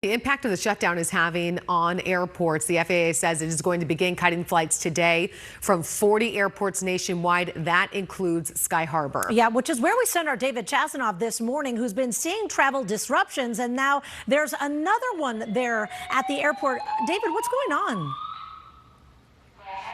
The impact of the shutdown is having on airports. The FAA says it is going to begin cutting flights today from 40 airports nationwide. That includes Sky Harbor. Yeah, which is where we sent our David Chasanov this morning, who's been seeing travel disruptions. And now there's another one there at the airport. David, what's going on?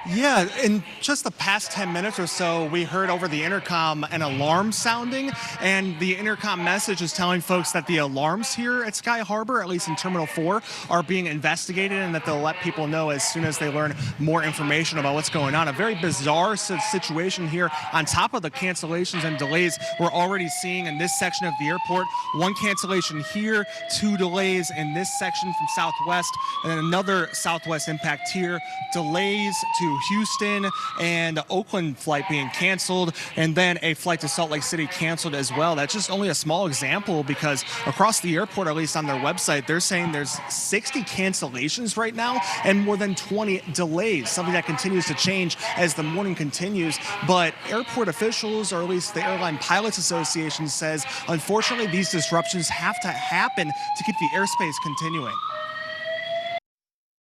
Yeah, in just the past 10 minutes or so, we heard over the intercom an alarm sounding, and the intercom message is telling folks that the alarms here at Sky Harbor, at least in Terminal 4, are being investigated and that they'll let people know as soon as they learn more information about what's going on. A very bizarre situation here on top of the cancellations and delays we're already seeing in this section of the airport. One cancellation here, 2 delays in this section from Southwest, and then another Southwest impact here. Delays to Houston and Oakland flight being canceled, and then a flight to Salt Lake City canceled as well. That's just only a small example, because across the airport, at least on their website, they're saying there's 60 cancellations right now and more than 20 delays, something that continues to change as the morning continues. But airport officials, or at least the Airline Pilots Association, says unfortunately these disruptions have to happen to keep the airspace continuing.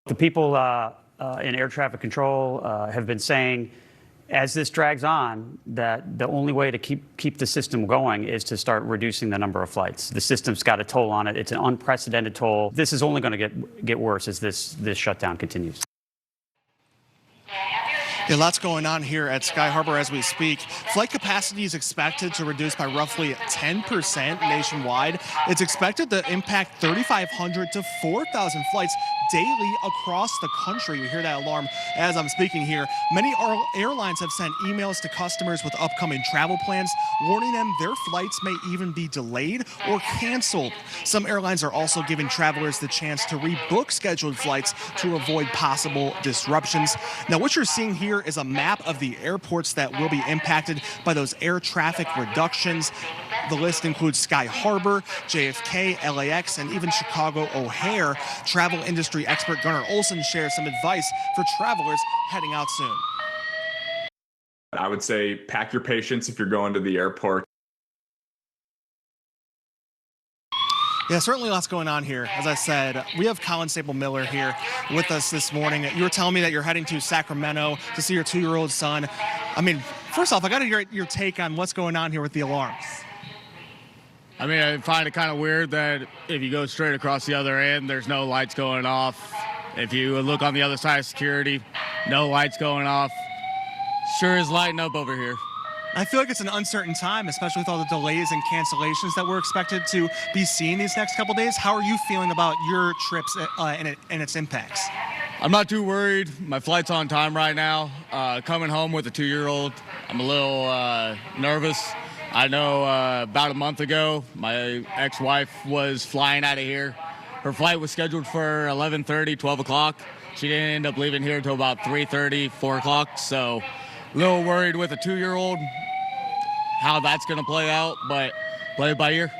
The people in air traffic control have been saying, as this drags on, that the only way to keep the system going is to start reducing the number of flights. The system's got a toll on it. It's an unprecedented toll. This is only going to get worse as this shutdown continues. Yeah, lots going on here at Sky Harbor as we speak. Flight capacity is expected to reduce by roughly 10% nationwide. It's expected to impact 3,500 to 4,000 flights daily across the country. We hear that alarm as I'm speaking here. Many airlines have sent emails to customers with upcoming travel plans, warning them their flights may even be delayed or canceled. Some airlines are also giving travelers the chance to rebook scheduled flights to avoid possible disruptions. Now, what you're seeing here is a map of the airports that will be impacted by those air traffic reductions. The list includes Sky Harbor, JFK, LAX, and even Chicago O'Hare. Travel industry expert Gunnar Olson shares some advice for travelers heading out soon. I would say pack your patience if you're going to the airport. Yeah, certainly lots going on here. As I said, we have Colin Staple-Miller here with us this morning. You were telling me that you're heading to Sacramento to see your 2-year-old son. I mean, first off, I got to hear your take on what's going on here with the alarms. I mean, I find it kind of weird that if you go straight across the other end, there's no lights going off. If you look on the other side of security, no lights going off. Sure is lighting up over here. I feel like it's an uncertain time, especially with all the delays and cancellations that we're expected to be seeing these next couple days. How are you feeling about your trips and its impacts? I'm not too worried. My flight's on time right now. Coming home with a 2-year-old, I'm a little nervous. I know about a month ago, my ex-wife was flying out of here. Her flight was scheduled for 11:30, 12 o'clock. She didn't end up leaving here until about 3:30, 4 o'clock. So a little worried with a 2-year-old how that's going to play out, but play it by ear.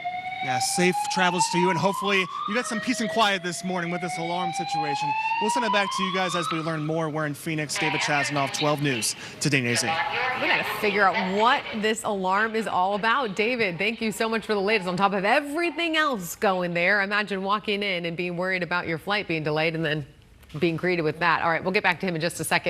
Yeah, safe travels to you, and hopefully you got some peace and quiet this morning with this alarm situation. We'll send it back to you guys as we learn more. We're in Phoenix. David Chasanov, 12 News, Today AZ. We got to figure out what this alarm is all about. David, thank you so much for the latest on top of everything else going there. Imagine walking in and being worried about your flight being delayed and then being greeted with that. All right, we'll get back to him in just a second.